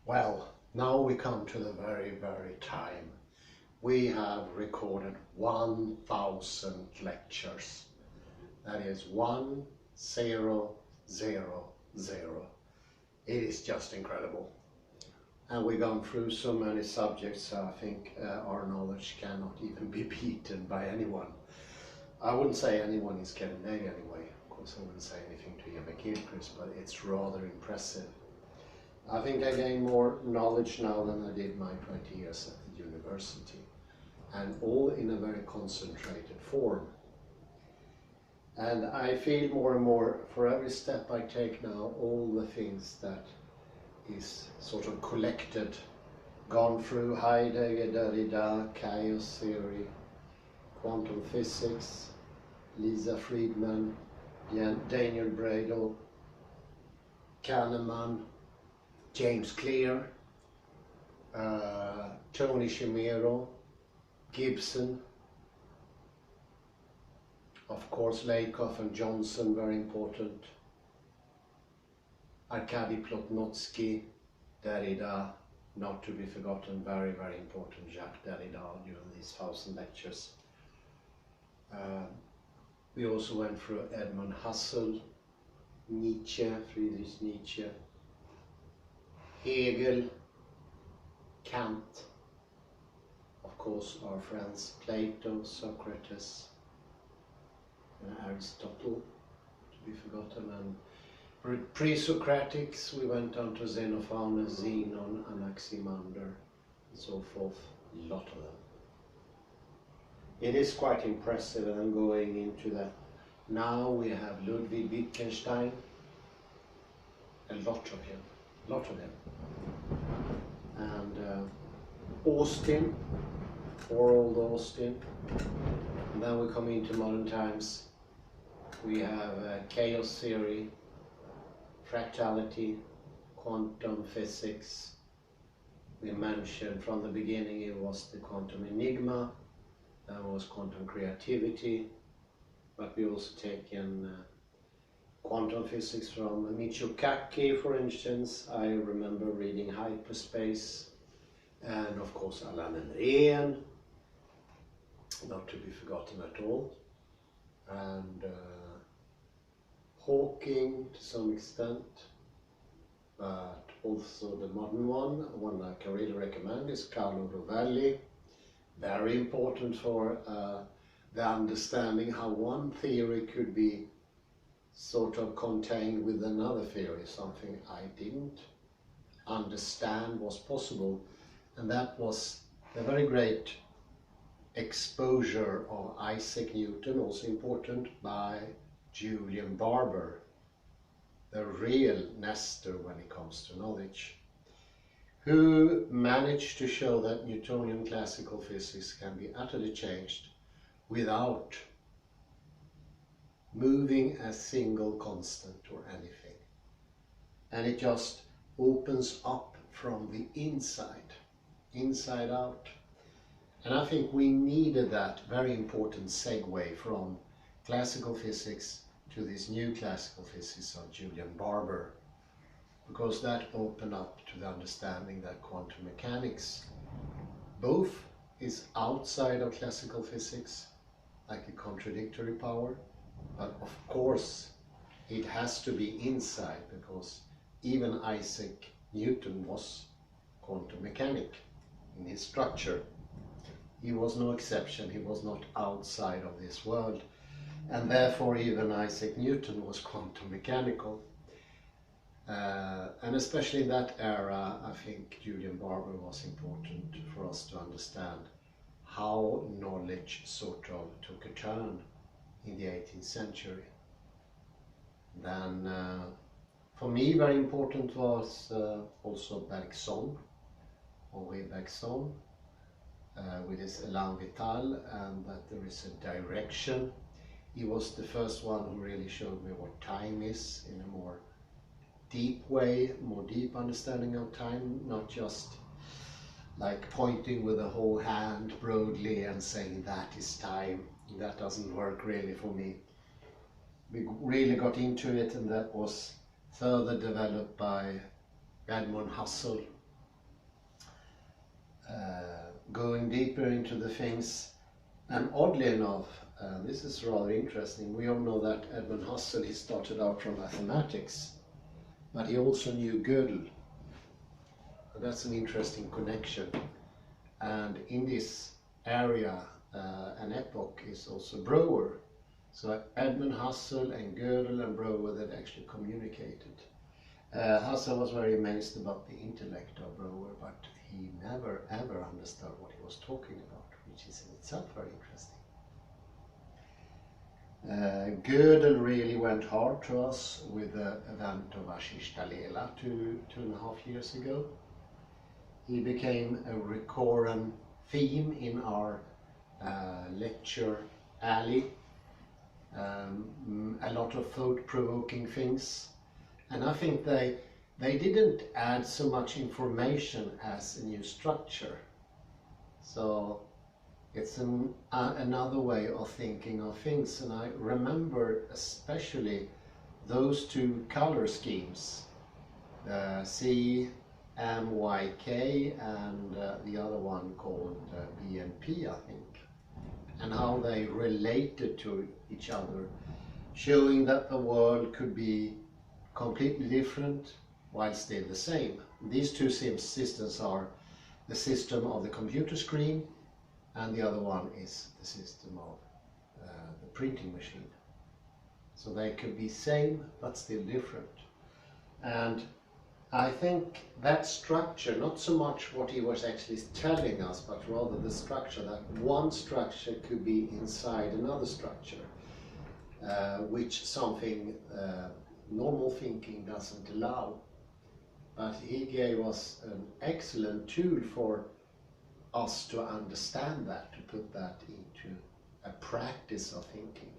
Well, now we come to the very time. We have recorded 1,000 lectures. That is 1000. It is just incredible. And we've gone through so many subjects, I think our knowledge cannot even be beaten by anyone. I wouldn't say anyone is getting A anyway. Of course, I wouldn't say anything to Eva Gilchrist, but it's rather impressive. I think I gain more knowledge now than I did my 20 years at the university, and all in a very concentrated form. And I feel more and more, for every step I take now, all the things that is sort of collected, gone through Heidegger, Derrida, chaos theory, quantum physics, Lisa Friedman, Daniel Bradel, Kahneman, James Clear, Tony Chimero, Gibson, of course Lakoff and Johnson, very important, Arkady Plotnotsky, Derrida, not to be forgotten, very important, Jacques Derrida during these 1,000 lectures. We also went through Edmund Husserl, Nietzsche, Friedrich Nietzsche, Hegel, Kant, of course our friends Plato, Socrates, Aristotle, to be forgotten, and pre-Socratics we went on to Xenophon, Zenon, Anaximander, and so forth, a lot of them. It is quite impressive, and I'm going into that. Now we have Ludwig Wittgenstein, a lot of him. And Austin, poor old Austin. And then we come into modern times. We have chaos theory, fractality, quantum physics. We mentioned from the beginning it was the quantum enigma, that was quantum creativity, but we also taken quantum physics from Michio Kaku, for instance. I remember reading Hyperspace, and of course Alan Enrén, not to be forgotten at all, and Hawking to some extent, but also the modern one I can really recommend is Carlo Rovelli, very important for the understanding how one theory could be sort of contained with another theory, something I didn't understand was possible, and that was the very great exposure of Isaac Newton, also important, by Julian Barber, the real Nestor when it comes to knowledge, who managed to show that Newtonian classical physics can be utterly changed without moving a single constant or anything. And it just opens up from the inside out. And I think we needed that very important segue from classical physics to this new classical physics of Julian Barber, because that opened up to the understanding that quantum mechanics both is outside of classical physics, like a contradictory power, but of course it has to be inside, because even Isaac Newton was quantum mechanic in his structure. He was no exception, he was not outside of this world, and therefore even Isaac Newton was quantum mechanical. And especially in that era, I think Julian Barber was important for us to understand how knowledge sort of took a turn in the 18th century. Then for me very important was also Bergson, Henri Bergson, with his Elan Vital, and that there is a direction. He was the first one who really showed me what time is in a more deep way, more deep understanding of time, not just like pointing with a whole hand broadly and saying that is time. That doesn't work really for me. We really got into it, and that was further developed by Edmund Husserl, going deeper into the things. And oddly enough, this is rather interesting. We all know that Edmund Husserl, he started out from mathematics, but he also knew Gödel. And that's an interesting connection. And in this area, an epoch is also Brouwer. So Edmund Husserl and Gödel and Brouwer that actually communicated. Husserl was very amazed about the intellect of Brouwer, but he never ever understood what he was talking about, which is in itself very interesting. Gödel really went hard to us with the event of Ashish Dalela 2.5 years ago. He became a recurrent theme in our lecture alley. A lot of thought-provoking things, and I think they didn't add so much information as a new structure. So it's another way of thinking of things, and I remember especially those two color schemes, CMYK and the other one called BNP, I think, and how they related to each other, showing that the world could be completely different while still the same. These two systems are the system of the computer screen, and the other one is the system of the printing machine. So they could be same but still different. And I think that structure, not so much what he was actually telling us, but rather the structure, that one structure could be inside another structure, which something normal thinking doesn't allow. But he gave us an excellent tool for us to understand that, to put that into a practice of thinking.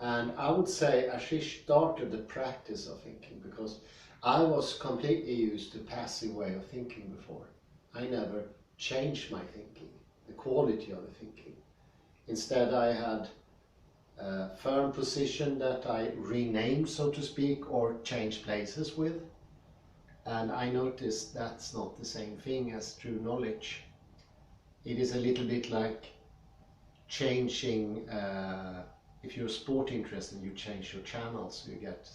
And I would say Ashish started the practice of thinking, because I was completely used to passive way of thinking before. I never changed my thinking, the quality of the thinking. Instead, I had a firm position that I renamed, so to speak, or changed places with. And I noticed that's not the same thing as true knowledge. It is a little bit like changing, if you're sport interested, you change your channels, so you get,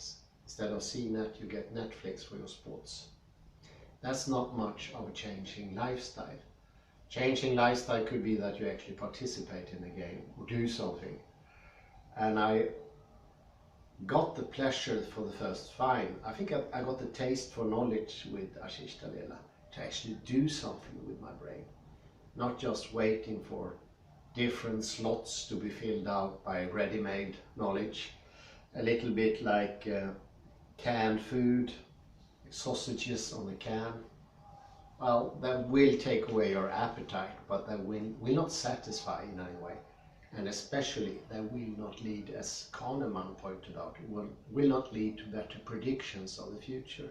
instead of CNET, you get Netflix for your sports. That's not much of a changing lifestyle. Changing lifestyle could be that you actually participate in a game or do something. And I got the pleasure for the first time. I think I got the taste for knowledge with Ashish Dalela, to actually do something with my brain. Not just waiting for different slots to be filled out by ready-made knowledge. A little bit like canned food, sausages on a can. Well, that will take away your appetite, but that will not satisfy in any way. And especially, that will not lead, as Kahneman pointed out, it will not lead to better predictions of the future.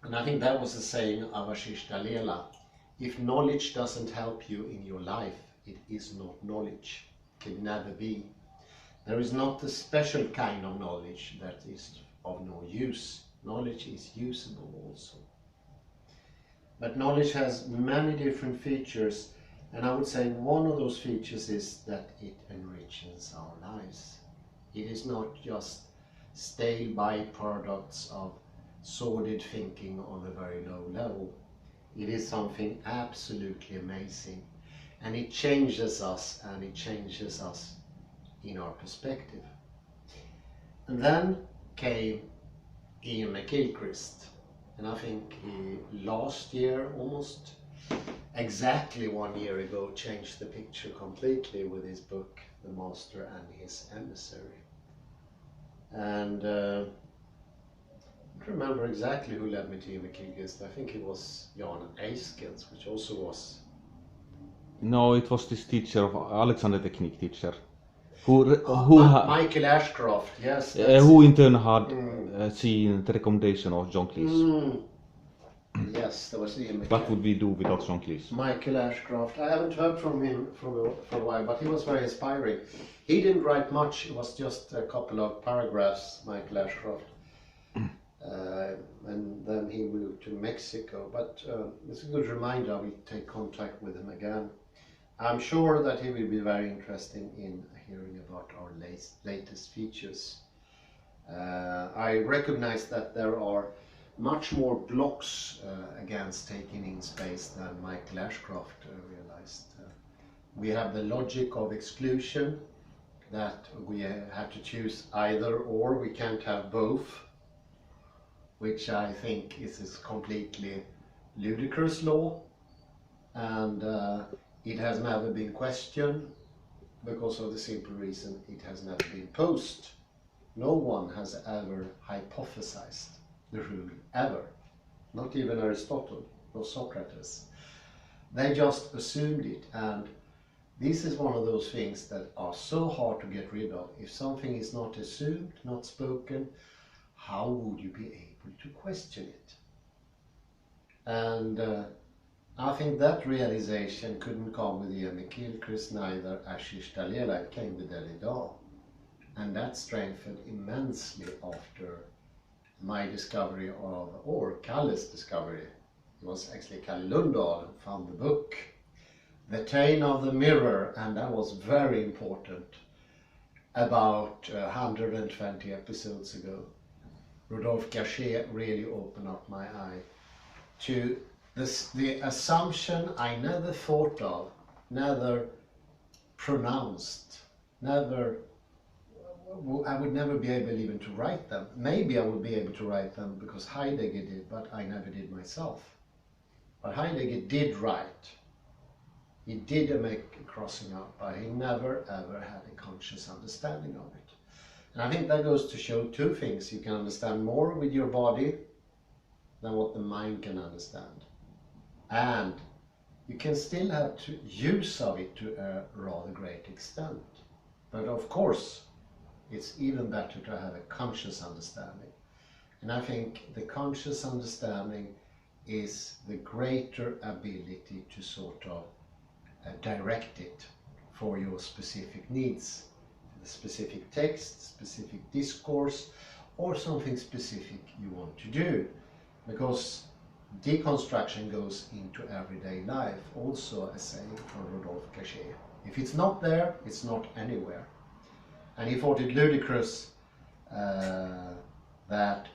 And I think that was the saying of Ashish Dalela. If knowledge doesn't help you in your life, it is not knowledge. It can never be. There is not a special kind of knowledge that is of no use. Knowledge is usable also. But knowledge has many different features, and I would say one of those features is that it enriches our lives. It is not just stale byproducts of sordid thinking on a very low level. It is something absolutely amazing, and it changes us, and it changes us in our perspective. And then came Ian McGilchrist, and I think he last year, almost exactly 1 year ago, changed the picture completely with his book The Master and His Emissary. And I don't remember exactly who led me to Ian McGilchrist. I think it was Jan Eiskens, which also was... No, it was this teacher, Alexander Technique teacher. Michael Ashcroft, yes. Who in turn had seen the recommendation of John Cleese. Yes, that was Ian McGilchrist. What would we do without John Cleese? Michael Ashcroft. I haven't heard from him for a while, but he was very inspiring. He didn't write much, it was just a couple of paragraphs, Michael Ashcroft. And then he moved to Mexico, but it's a good reminder we take contact with him again. I'm sure that he will be very interested in hearing about our latest features. I recognize that there are much more blocks against taking in space than Michael Ashcroft realized. We have the logic of exclusion, that we have to choose either or, we can't have both, which I think is a completely ludicrous law, and it has never been questioned because of the simple reason it has never been posed. No one has ever hypothesized the rule, ever. Not even Aristotle or Socrates. They just assumed it, and this is one of those things that are so hard to get rid of. If something is not assumed, not spoken, how would you be able to question it? And I think that realization couldn't come with Ian McGilchrist, neither Ashish Dalela, it came with Derrida. And that strengthened immensely after my discovery of, or Kalle's discovery. It was actually Kalle Lundahl who found the book, The Tane of the Mirror, and that was very important about 120 episodes ago. Rodolphe Gachet really opened up my eye to the assumption I never thought of, never pronounced, I would never be able even to write them. Maybe I would be able to write them because Heidegger did, but I never did myself. But Heidegger did write. He did make a crossing out, but he never ever had a conscious understanding of it. And I think that goes to show two things. You can understand more with your body than what the mind can understand. And you can still have to use of it to a rather great extent. But of course, it's even better to have a conscious understanding. And I think the conscious understanding is the greater ability to sort of direct it for your specific needs, the specific text, specific discourse, or something specific you want to do. Because deconstruction goes into everyday life, also a saying from Rodolphe Gachet. If it's not there, it's not anywhere. And he thought it ludicrous that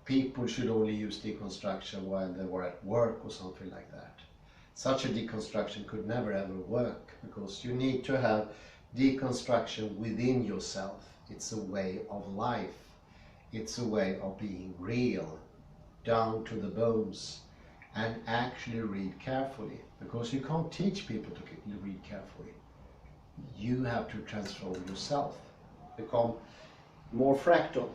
people should only use deconstruction while they were at work or something like that. Such a deconstruction could never ever work, because you need to have deconstruction within yourself. It's a way of life. It's a way of being real, down to the bones, and actually read carefully, because you can't teach people to read carefully. You have to transform yourself, become more fractal.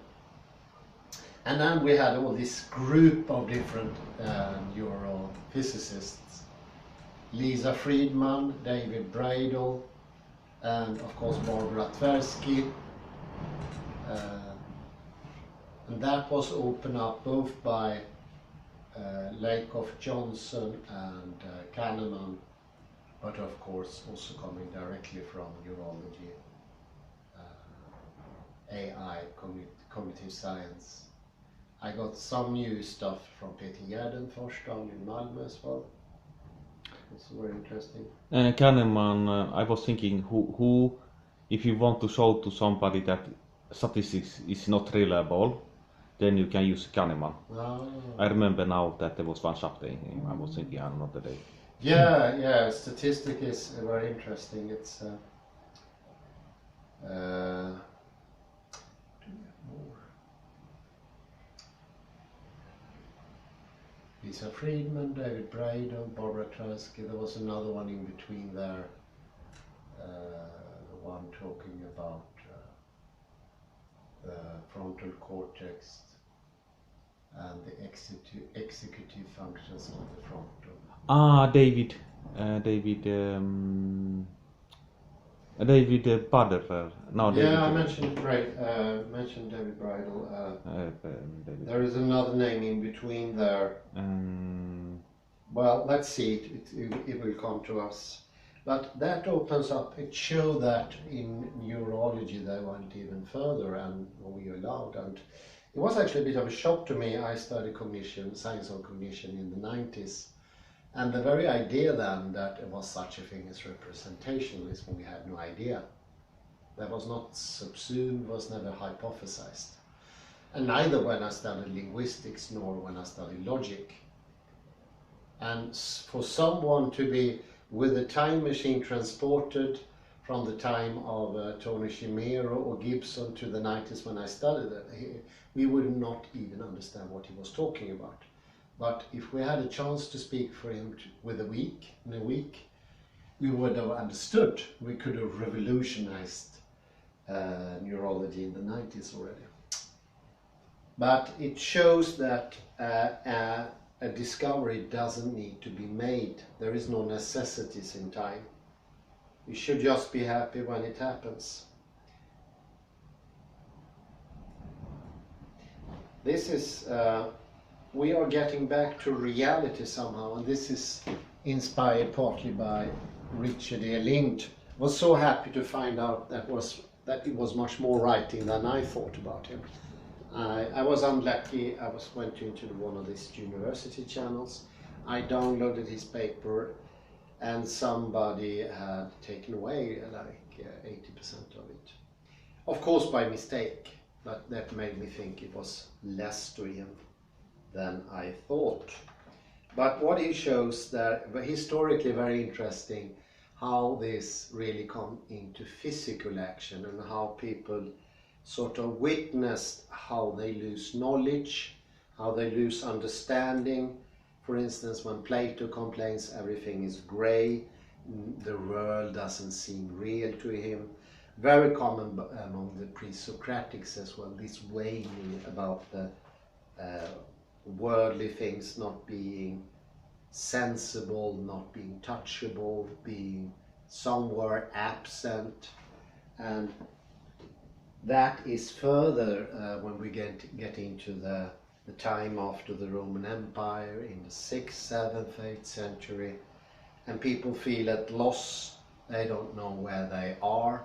And then we had all this group of different neurophysicists, Lisa Friedman, David Bradel, and of course Barbara Tversky. And that was opened up both by Lakoff Johnson and Kahneman, but of course also coming directly from neurology, AI, cognitive science. I got some new stuff from Peter Gärdenfors down in Malmö as well. It's very interesting. Kahneman, I was thinking, who, if you want to show to somebody that statistics is not reliable, then you can use Kahneman. Oh. I remember now that there was one chapter in him. I was thinking, I don't know the day. Yeah, statistic is very interesting. It's Lisa Friedman, David Bradel, Barbara Tversky. There was another one in between there, the one talking about the frontal cortex and the executive functions of the frontal. David Bader. No, yeah, David, I mentioned David Bradel. There is another name in between there. Well, let's see, it will come to us. But that opens up, it shows that in neurology they went even further and we allowed. And It was actually a bit of a shock to me. I studied cognition, science of cognition in the 90s. And the very idea then that it was such a thing as representationalism, we had no idea. That was not subsumed, was never hypothesized. And neither when I studied linguistics nor when I studied logic. And for someone to be with a time machine transported from the time of Tony Chimero or Gibson to the 90s when I studied it, we would not even understand what he was talking about. But if we had a chance to speak for him in a week, we would have understood. We could have revolutionized neurology in the 90s already. But it shows that a discovery doesn't need to be made. There is no necessities in time. We should just be happy when it happens. This is, we are getting back to reality somehow, and this is inspired partly by Richard E. Lind. I was so happy to find out that it was much more writing than I thought about him. I was unlucky. I went into one of these university channels. I downloaded his paper, and somebody had taken away like 80% of it. Of course by mistake, but that made me think it was less to him than I thought. But what he shows that historically very interesting how this really come into physical action and how people sort of witnessed how they lose knowledge, how they lose understanding. For instance, when Plato complains everything is grey, the world doesn't seem real to him. Very common among the pre-Socratics as well, this waning about the worldly things not being sensible, not being touchable, being somewhere absent. And that is further when we get into the time after the Roman Empire in the 6th, 7th, 8th century, and people feel at loss, they don't know where they are,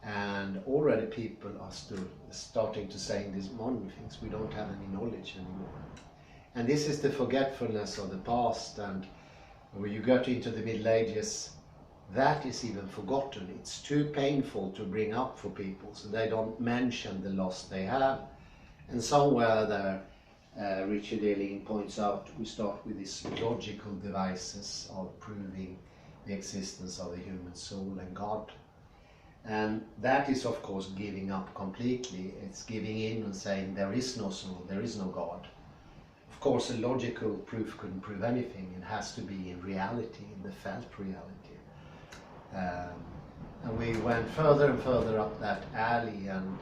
and already people are still starting to say in these modern things, we don't have any knowledge anymore. And this is the forgetfulness of the past, and when you get into the Middle Ages, that is even forgotten. It's too painful to bring up for people, so they don't mention the loss they have. And somewhere there, Richard E. Lind points out, we start with these logical devices of proving the existence of the human soul and God. And that is of course giving up completely. It's giving in and saying there is no soul, there is no God. Of course a logical proof couldn't prove anything. It has to be in reality, in the felt reality. And we went further and further up that alley, and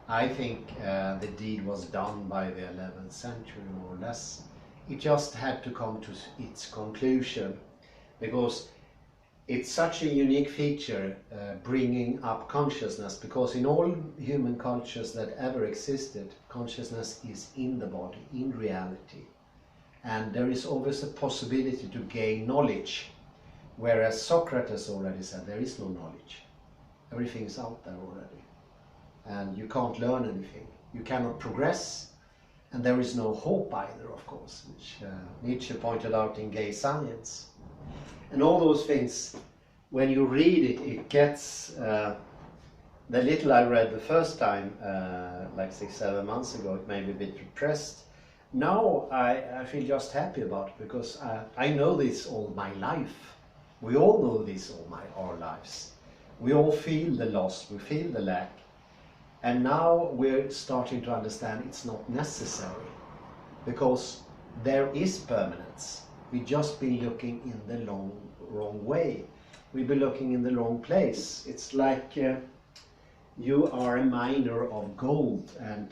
I think the deed was done by the 11th century more or less. It just had to come to its conclusion, because it's such a unique feature, bringing up consciousness, because in all human cultures that ever existed, consciousness is in the body, in reality. And there is always a possibility to gain knowledge, whereas Socrates already said there is no knowledge. Everything is out there already. And you can't learn anything. You cannot progress, and there is no hope either, of course, which Nietzsche pointed out in Gay Science. And all those things, when you read it, it gets, the little I read the first time, like 6-7 months ago, it made me a bit depressed. Now I feel just happy about it, because I know this all my life. We all know this all our lives. We all feel the loss, we feel the lack. And now we're starting to understand it's not necessary, because there is permanence. We've just been looking in the wrong way. We've been looking in the wrong place. It's like you are a miner of gold, and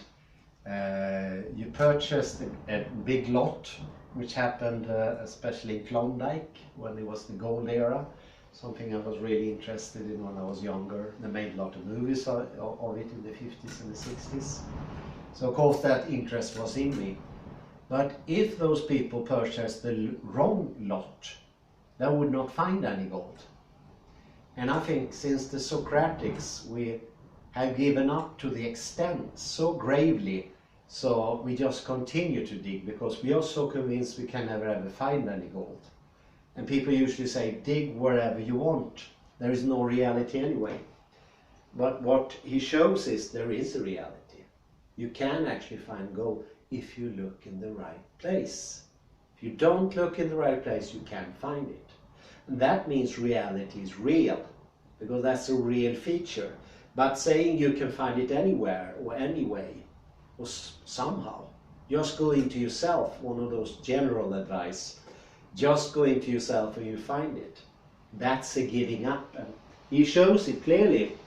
you purchased a big lot, which happened especially in Klondike when it was the gold era. Something I was really interested in when I was younger. They made a lot of movies of it in the 50s and the 60s. So of course that interest was in me. But if those people purchased the wrong lot, they would not find any gold. And I think since the Socratics, we have given up to the extent so gravely So we just continue to dig because we are so convinced we can never ever find any gold. And people usually say, dig wherever you want. There is no reality anyway. But what he shows is there is a reality. You can actually find gold if you look in the right place. If you don't look in the right place, you can't find it. And that means reality is real, because that's a real feature. But saying you can find it anywhere or anyway, or somehow, just go into yourself, one of those general advice, just go into yourself and you find it. That's a giving up. And he shows it clearly.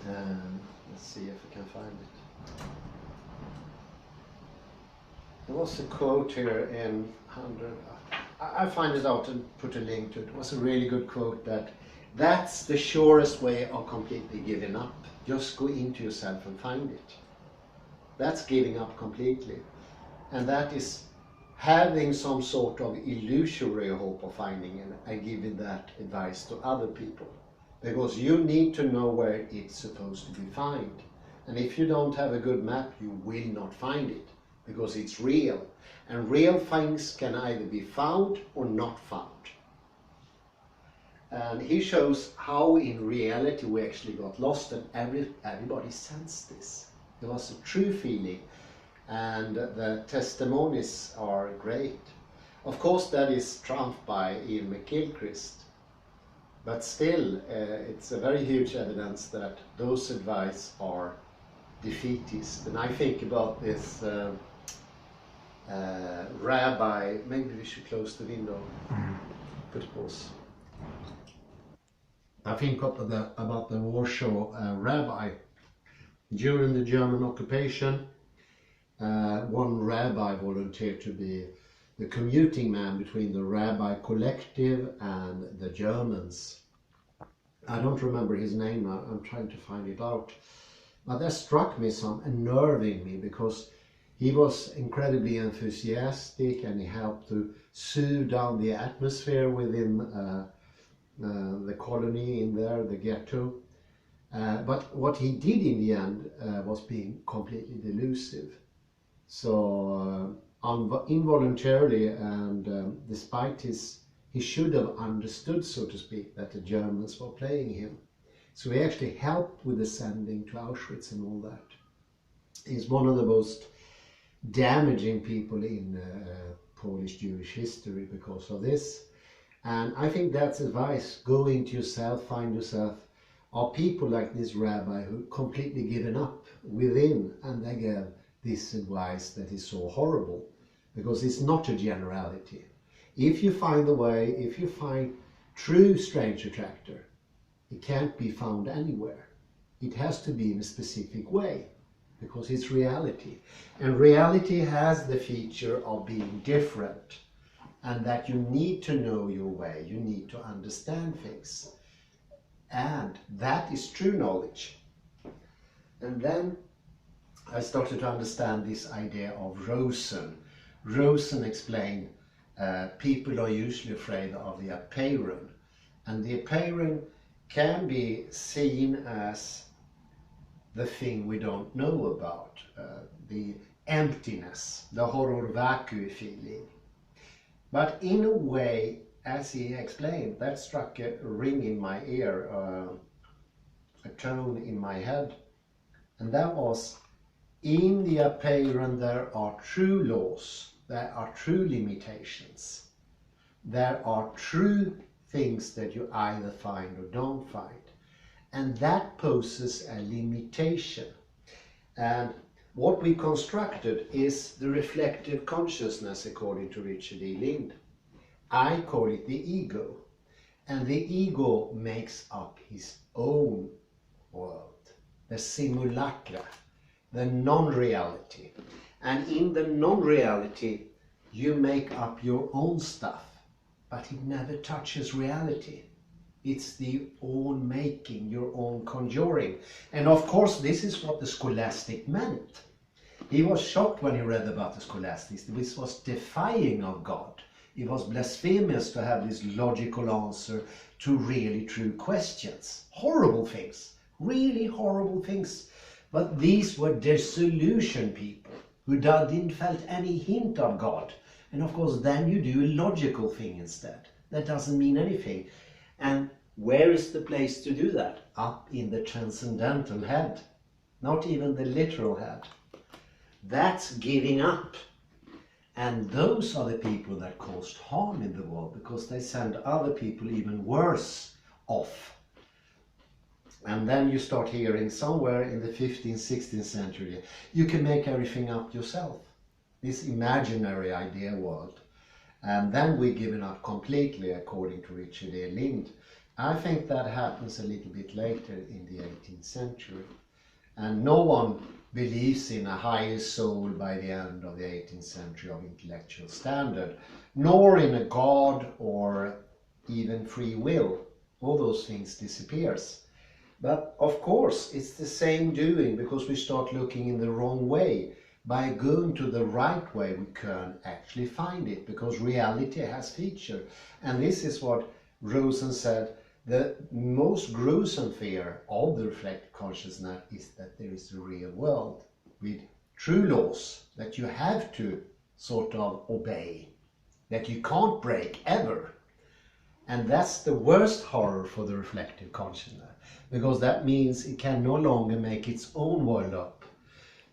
Let's see if I can find it. There was a quote here in 100. I find it out and put a link to it. It was a really good quote that that's the surest way of completely giving up. Just go into yourself and find it. That's giving up completely. And that is having some sort of illusory hope of finding it and giving that advice to other people. Because you need to know where it's supposed to be found. And if you don't have a good map, you will not find it. Because it's real. And real things can either be found or not found. And he shows how in reality we actually got lost, and everybody sensed this. There was a true feeling, and the testimonies are great. Of course that is trumped by Ian McGilchrist, but still it's a very huge evidence that those advice are defeatist. And I think about this rabbi, maybe we should close the window, put a pause. I think about the Warsaw rabbi. During the German occupation, one rabbi volunteered to be the commuting man between the rabbi collective and the Germans. I don't remember his name now, I'm trying to find it out. But that struck me some, unnerving me, because he was incredibly enthusiastic and he helped to soothe down the atmosphere within the colony in there, the ghetto. But what he did in the end was being completely delusive. So involuntarily, and despite he should have understood, so to speak, that the Germans were playing him. So he actually helped with the sending to Auschwitz and all that. He's one of the most damaging people in Polish Jewish history because of this. And I think that's advice. Go into yourself, find yourself. Are people like this rabbi who completely given up within, and they gave this advice that is so horrible, because it's not a generality. If you find the way, if you find true strange attractor, it can't be found anywhere. It has to be in a specific way, because it's reality. And reality has the feature of being different, and that you need to know your way, you need to understand things. And that is true knowledge. And then I started to understand this idea of Rosen. Rosen explained people are usually afraid of the apeiron. And the apeiron can be seen as the thing we don't know about, the emptiness, the horror vacui feeling. But in a way, as he explained, that struck a ring in my ear, a tone in my head. And that was, in the apeiron there are true laws, there are true limitations, there are true things that you either find or don't find. And that poses a limitation. And what we constructed is the reflective consciousness, according to Richard E. Lind. I call it the ego. And the ego makes up his own world, the simulacra, the non-reality. And in the non-reality, you make up your own stuff, but it never touches reality. It's the own making, your own conjuring. And of course, this is what the scholastic meant. He was shocked when he read about the scholastics. This was defying of God. It was blasphemous to have this logical answer to really true questions. Horrible things, really horrible things. But these were disillusioned people who didn't felt any hint of God. And of course then you do a logical thing instead. That doesn't mean anything. And where is the place to do that? Up in the transcendental head. Not even the literal head. That's giving up. And those are the people that caused harm in the world, because they send other people even worse off. And then you start hearing somewhere in the 15th, 16th century, you can make everything up yourself. This imaginary idea world. And then we're given up completely, according to Richard E. Lind. I think that happens a little bit later in the 18th century. And no one believes in a higher soul by the end of the 18th century of intellectual standard, nor in a God or even free will. All those things disappears. But of course it's the same doing, because we start looking in the wrong way. By going to the right way we can actually find it, because reality has feature. And this is what Rosen said, the most gruesome fear of the reflective consciousness is that there is a real world with true laws that you have to sort of obey, that you can't break ever. And that's the worst horror for the reflective consciousness, because that means it can no longer make its own world up.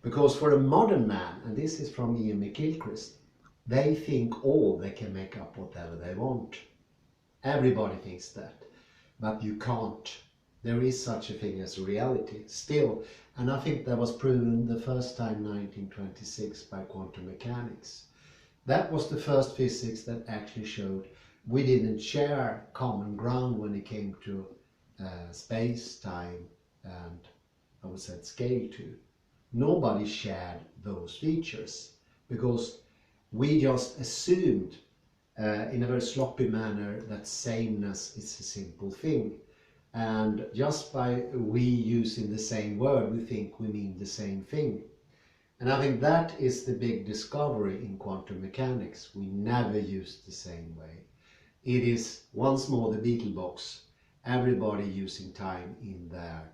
Because for a modern man, and this is from Ian McGilchrist, they think they can make up whatever they want. Everybody thinks that. But you can't. There is such a thing as reality still, and I think that was proven the first time in 1926 by quantum mechanics. That was the first physics that actually showed we didn't share common ground when it came to space, time, and I would say scale too. Nobody shared those features, because we just assumed in a very sloppy manner that sameness is a simple thing. And just by we using the same word, we think we mean the same thing. And I think that is the big discovery in quantum mechanics. We never use the same way. It is once more the Beetle box, everybody using time in their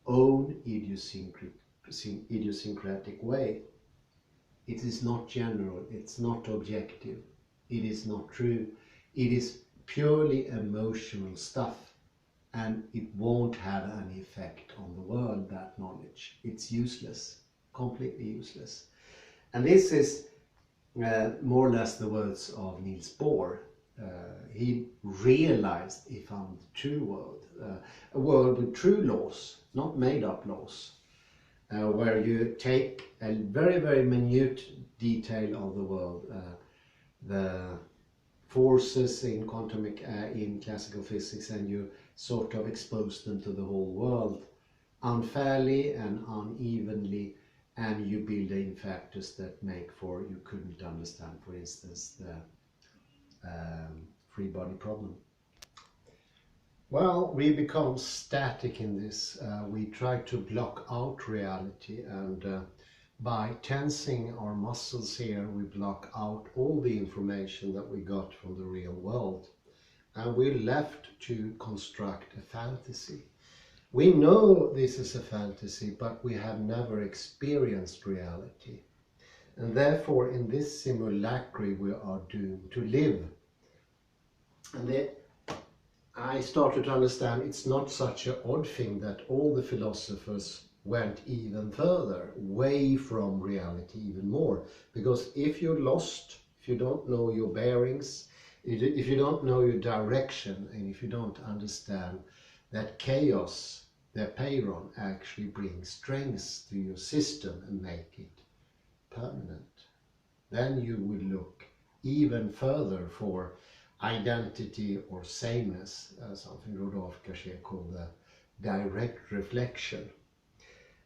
own idiosyncratic way. It is not general, it's not objective. It is not true. It is purely emotional stuff, and it won't have any effect on the world, that knowledge. It's useless, completely useless. And this is more or less the words of Niels Bohr. He realized he found the true world, a world with true laws, not made up laws, where you take a very, very minute detail of the world, the forces in quantum in classical physics, and you sort of expose them to the whole world unfairly and unevenly, and you build in factors that make for you couldn't understand, for instance, the free body problem. Well, we become static in this. We try to block out reality, and by tensing our muscles here, we block out all the information that we got from the real world. And we're left to construct a fantasy. We know this is a fantasy, but we have never experienced reality. And therefore, in this simulacrum, we are doomed to live. And I started to understand it's not such an odd thing that all the philosophers went even further, away from reality even more. Because if you're lost, if you don't know your bearings, if you don't know your direction, and if you don't understand that chaos, the peyron, actually brings strength to your system and make it permanent, then you will look even further for identity or sameness, something Rodolphe Cachet called the direct reflection.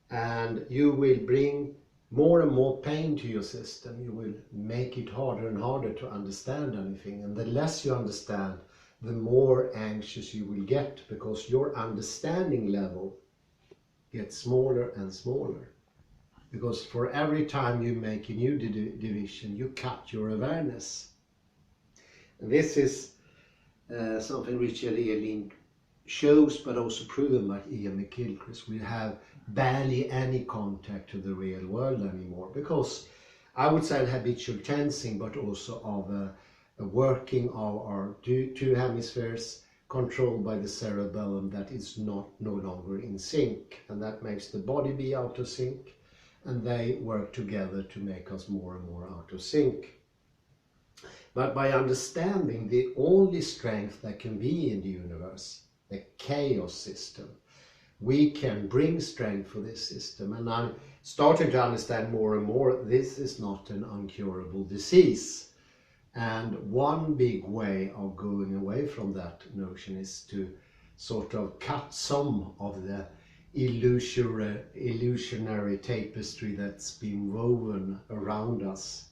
And you will bring more and more pain to your system. You will make it harder and harder to understand anything. And the less you understand, the more anxious you will get, because your understanding level gets smaller and smaller. Because for every time you make a new division, you cut your awareness. And this is something Richard E. Lind shows, but also proven by Ian McGilchrist, we have barely any contact to the real world anymore, because I would say habitual tensing, but also of a working of our two hemispheres controlled by the cerebellum that is no longer in sync, and that makes the body be out of sync, and they work together to make us more and more out of sync. But by understanding the only strength that can be in the universe, the chaos system, we can bring strength for this system. And I'm starting to understand more and more this is not an incurable disease. And one big way of going away from that notion is to sort of cut some of the illusionary tapestry that's been woven around us.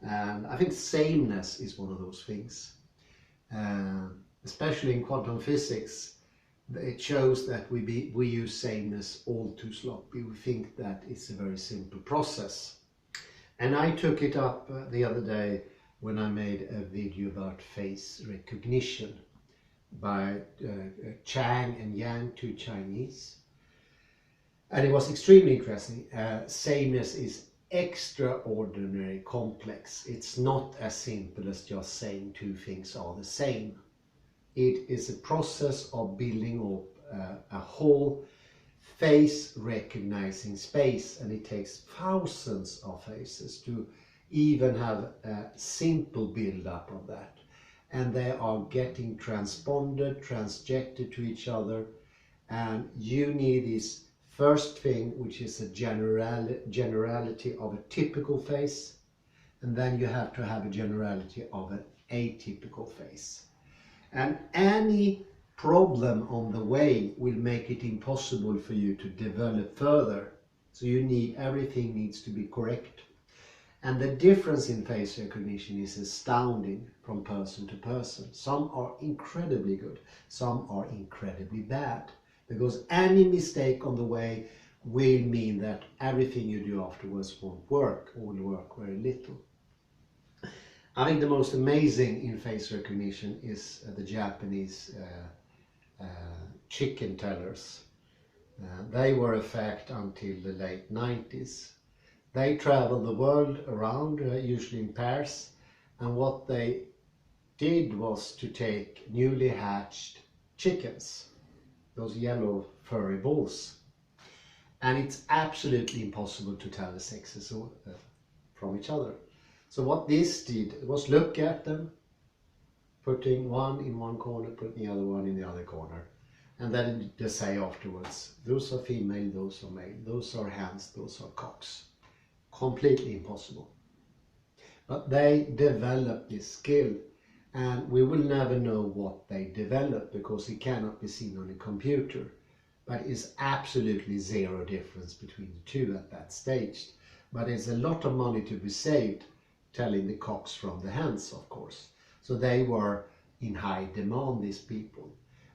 And I think sameness is one of those things. Especially in quantum physics, it shows that we use sameness all too sloppy. We think that it's a very simple process. And I took it up the other day when I made a video about face recognition by Chang and Yang, two Chinese. And it was extremely interesting. Sameness is extraordinarily complex. It's not as simple as just saying two things are the same. It is a process of building up a whole face recognizing space, and it takes thousands of faces to even have a simple build up of that. And they are getting transponded, transjected to each other, and you need this first thing, which is a generality of a typical face, and then you have to have a generality of an atypical face. And any problem on the way will make it impossible for you to develop further. So everything needs to be correct. And the difference in face recognition is astounding from person to person. Some are incredibly good, some are incredibly bad, because any mistake on the way will mean that everything you do afterwards won't work, or will work very little. I think the most amazing in face recognition is the Japanese chicken tellers. They were a fact until the late 90s. They traveled the world around, usually in pairs, and what they did was to take newly hatched chickens, those yellow furry balls, and it's absolutely impossible to tell the sexes from each other. So what this did was look at them, putting one in one corner, putting the other one in the other corner, and then they say afterwards, those are female, those are male, those are hens, those are cocks. Completely impossible. But they developed this skill, and we will never know what they developed because it cannot be seen on a computer. But it's absolutely zero difference between the two at that stage. But it's a lot of money to be saved telling the cocks from the hens, of course. So they were in high demand, these people.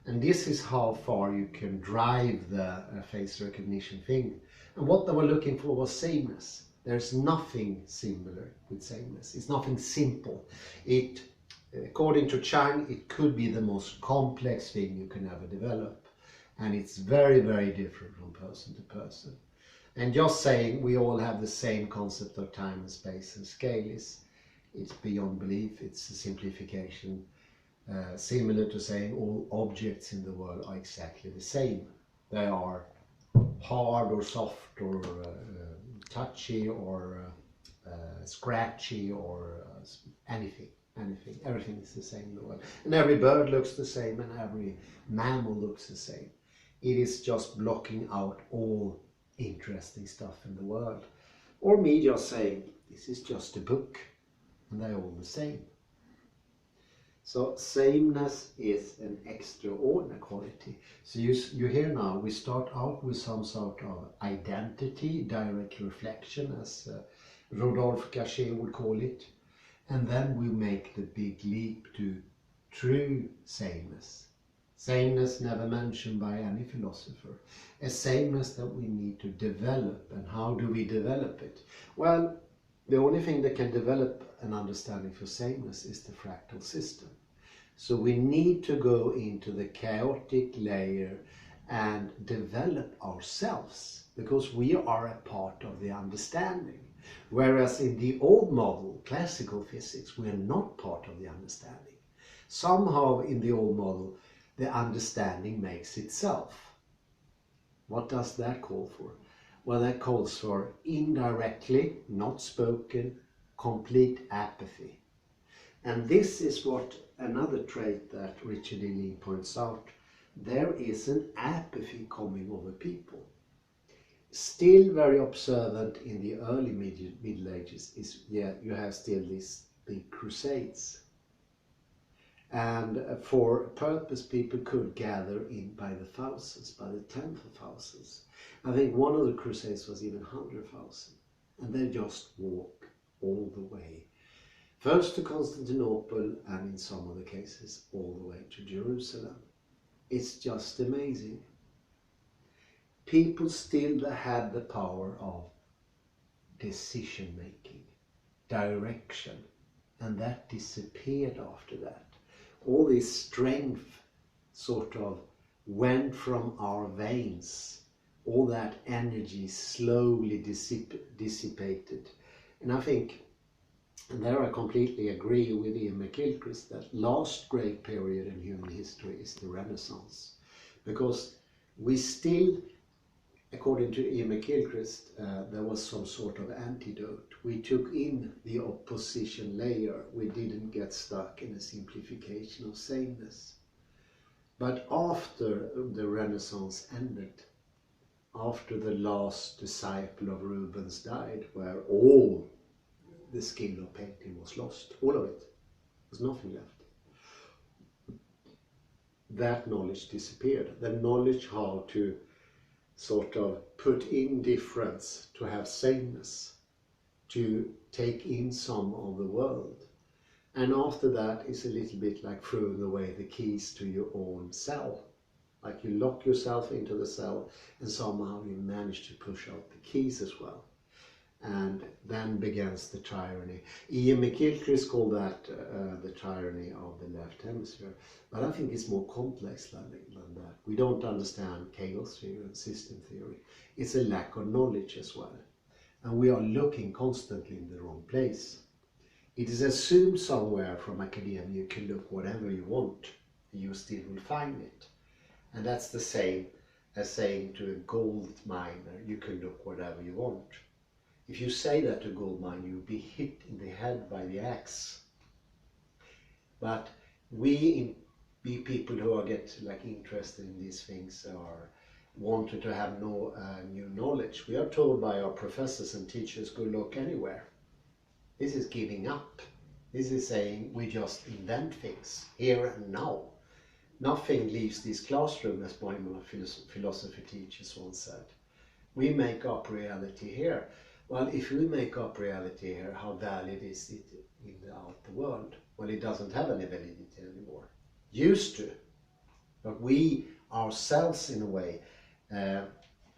And this is how far you can drive the face recognition thing. And what they were looking for was sameness. There's nothing similar with sameness. It's nothing simple. According to Chang, it could be the most complex thing you can ever develop. And it's very, very different from person to person. And just saying we all have the same concept of time and space and scale it's beyond belief. It's a simplification. Similar to saying all objects in the world are exactly the same. They are hard or soft or touchy or scratchy or anything. Everything is the same in the world. And every bird looks the same and every mammal looks the same. It is just blocking out all interesting stuff in the world. Or me just saying, this is just a book and they're all the same. So sameness is an extraordinary quality. So you hear now, we start out with some sort of identity, direct reflection, as Rodolphe Gasset would call it. And then we make the big leap to true sameness. Sameness never mentioned by any philosopher. A sameness that we need to develop. And how do we develop it? Well, the only thing that can develop an understanding for sameness is the fractal system. So we need to go into the chaotic layer and develop ourselves, because we are a part of the understanding. Whereas in the old model, classical physics, we are not part of the understanding. Somehow in the old model, the understanding makes itself. What does that call for? Well, that calls for indirectly, not spoken, complete apathy. And this is what another trait that Richard Eileen points out. There is an apathy coming over people. Still very observant in the early Middle Ages is, you have still these big crusades. And for a purpose, people could gather in by the thousands, by the tens of thousands. I think one of the crusades was even 100,000. And they just walk all the way. First to Constantinople, and in some other cases, all the way to Jerusalem. It's just amazing. People still had the power of decision making, direction, and that disappeared after that. All this strength sort of went from our veins. All that energy slowly dissipated. And I think, and there I completely agree with Ian McGilchrist, that last great period in human history is the Renaissance. Because we still, according to Ian McGilchrist, there was some sort of antidote. We took in the opposition layer. We didn't get stuck in a simplification of sameness. But after the Renaissance ended, after the last disciple of Rubens died, where all the skill of painting was lost, all of it, there was nothing left. That knowledge disappeared. The knowledge how to sort of put in difference, to have sameness, to take in some of the world. And after that is a little bit like throwing away the keys to your own cell. Like you lock yourself into the cell and somehow you manage to push out the keys as well. And then begins the tyranny. Ian McGilchrist called that the tyranny of the left hemisphere. But I think it's more complex than that. We don't understand chaos theory and system theory. It's a lack of knowledge as well. And we are looking constantly in the wrong place. It is assumed somewhere from academia you can look whatever you want. You still will find it. And that's the same as saying to a gold miner, you can look whatever you want. If you say that to a gold miner, you'll be hit in the head by the axe. But we people who are interested in these things or wanted to have no new knowledge, we are told by our professors and teachers, go look anywhere. This is giving up. This is saying we just invent things here and now. Nothing leaves this classroom, as my philosophy teachers once said. We make up reality here. Well, if we make up reality here, how valid is it in the outer world? Well, it doesn't have any validity anymore. Used to. But we ourselves, in a way,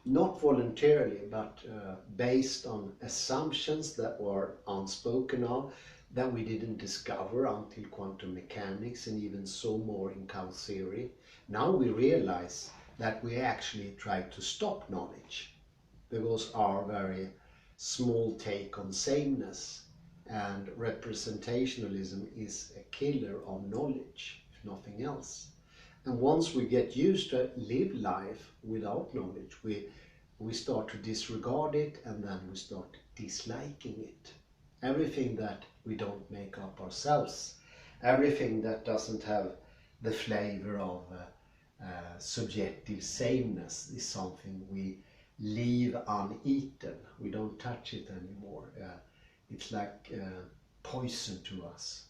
not voluntarily, but based on assumptions that were unspoken of, that we didn't discover until quantum mechanics and even so more in chaos theory. Now we realize that we actually tried to stop knowledge because our very small take on sameness and representationalism is a killer of knowledge, if nothing else. And once we get used to live life without knowledge, we start to disregard it, and then we start disliking it. Everything that we don't make up ourselves, everything that doesn't have the flavor of subjective sameness is something we leave uneaten. We don't touch it anymore. It's like poison to us.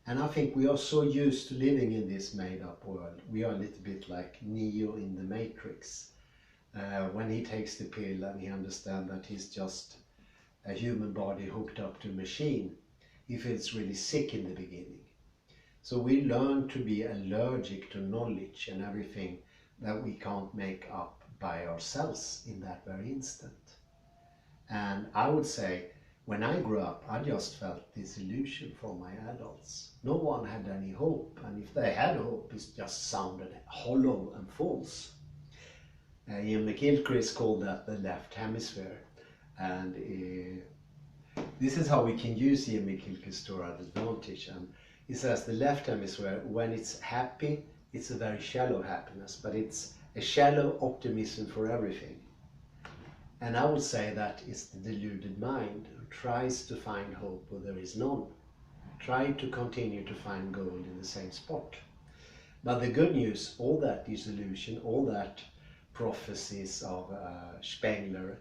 And I think we are so used to living in this made-up world. We are a little bit like Neo in the Matrix. When he takes the pill and he understands that he's just a human body hooked up to a machine, he feels really sick in the beginning. So we learn to be allergic to knowledge and everything that we can't make up by ourselves in that very instant. And I would say When I grew up, I just felt disillusion from my adults. No one had any hope, and if they had hope, it just sounded hollow and false. Ian McGilchrist called that the left hemisphere, and this is how we can use Ian McGilchrist to our advantage. And he says the left hemisphere, when it's happy, it's a very shallow happiness, but it's a shallow optimism for everything. And I would say that is the deluded mind who tries to find hope where there is none. Try to continue to find gold in the same spot. But the good news, all that disillusion, all that prophecies of Spengler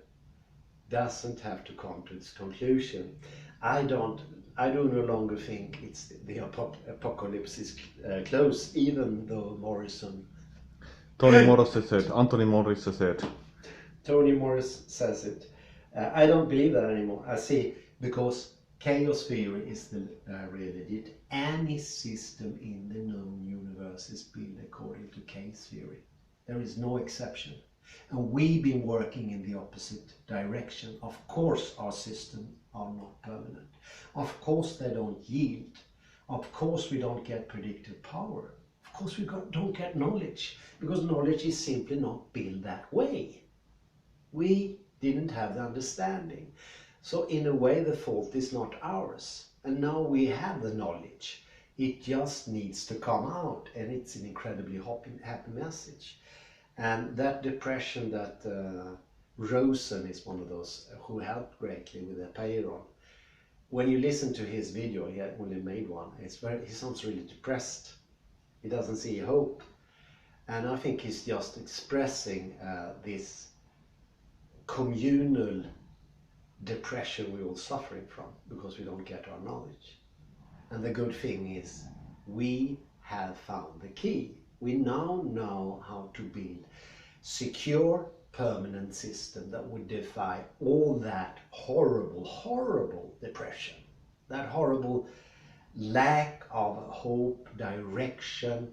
doesn't have to come to its conclusion. I do no longer think it's the apocalypse is close, even though Anthony Morris said. Tony Morris says it. I don't believe that anymore. I see, because chaos theory is the real legit. Any system in the known universe is built according to chaos theory. There is no exception. And we've been working in the opposite direction. Of course our systems are not permanent. Of course they don't yield. Of course we don't get predictive power. Of course we don't get knowledge, because knowledge is simply not built that way. We didn't have the understanding. So in a way the fault is not ours. And now we have the knowledge. It just needs to come out, and it's an incredibly happy message. And that depression that Rosen is one of those who helped greatly with the payroll. When you listen to his video, he had only made one, he sounds really depressed. He doesn't see hope. And I think he's just expressing this communal depression we're all suffering from because we don't get our knowledge. And the good thing is we have found the key. We now know how to build secure, permanent system that would defy all that horrible, horrible depression, that horrible lack of hope, direction,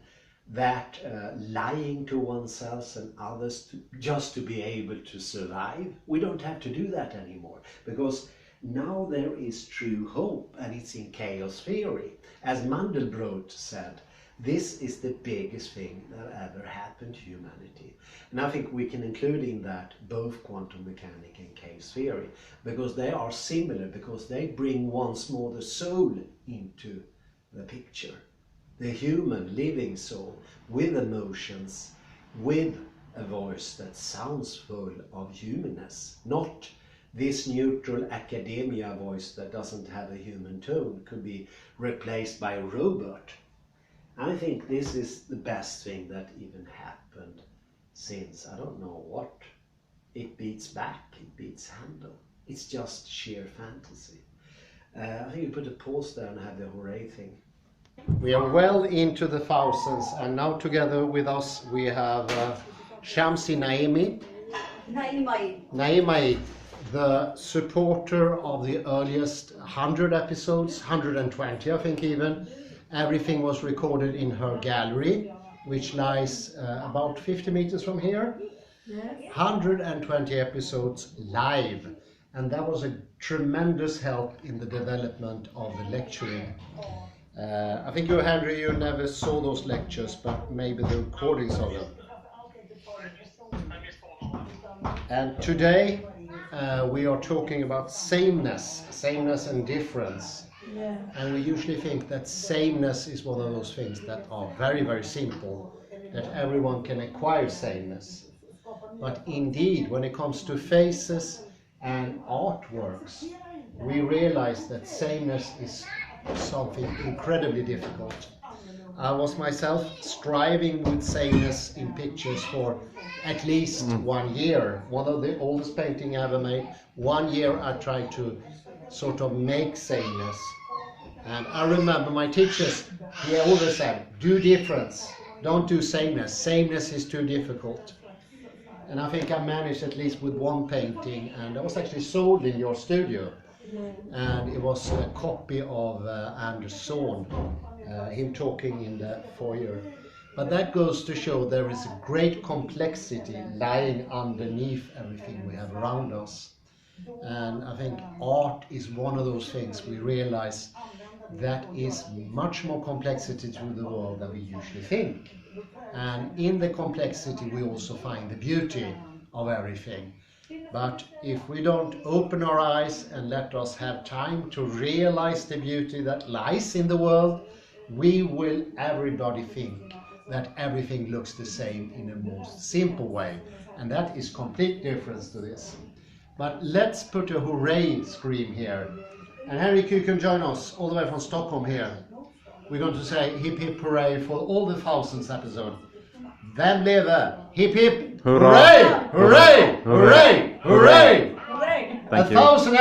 that lying to oneself and others just to be able to survive. We don't have to do that anymore, because now there is true hope, and it's in chaos theory. As Mandelbrot said, this is the biggest thing that ever happened to humanity. And I think we can include in that both quantum mechanics and chaos theory, because they are similar, because they bring once more the soul into the picture. The human living soul with emotions, with a voice that sounds full of humanness, not this neutral academia voice that doesn't have a human tone, could be replaced by a robot. I think this is the best thing that even happened since, I don't know what. It beats back, it beats Handel. It's just sheer fantasy. I think you put a pause there and have the hooray thing. We are well into the thousands, and now together with us we have Shamsi Naimai, the supporter of the earliest 100 episodes, 120 I think even. Everything was recorded in her gallery, which lies about 50 meters from here. 120 episodes live, and that was a tremendous help in the development of the lecturing. I think you, Henry, you never saw those lectures, but maybe the recordings of them. And today we are talking about sameness and difference. Yeah. And we usually think that sameness is one of those things that are very, very simple, that everyone can acquire sameness. But indeed, when it comes to faces and artworks, we realize that sameness is something incredibly difficult. I was myself striving with sameness in pictures for at least 1 year. One of the oldest painting I ever made. 1 year I tried to sort of make sameness. And I remember my teachers, they always said, do difference, don't do sameness. Sameness is too difficult. And I think I managed at least with one painting, and that was actually sold in your studio. And it was a copy of Anderson, him talking in the foyer. But that goes to show there is a great complexity lying underneath everything we have around us. And I think art is one of those things we realize that is much more complexity to the world than we usually think. And in the complexity we also find the beauty of everything. But if we don't open our eyes and let us have time to realize the beauty that lies in the world, we will everybody think that everything looks the same in the most simple way. And that is complete difference to this. But let's put a hooray scream here. And Henrik, you can join us all the way from Stockholm here. We're going to say hip hip hooray for all the thousands episode. Vem lever? Hip hip Hurra! hooray! Hooray! Hooray! Hooray! Thank you. 1,000 episodes.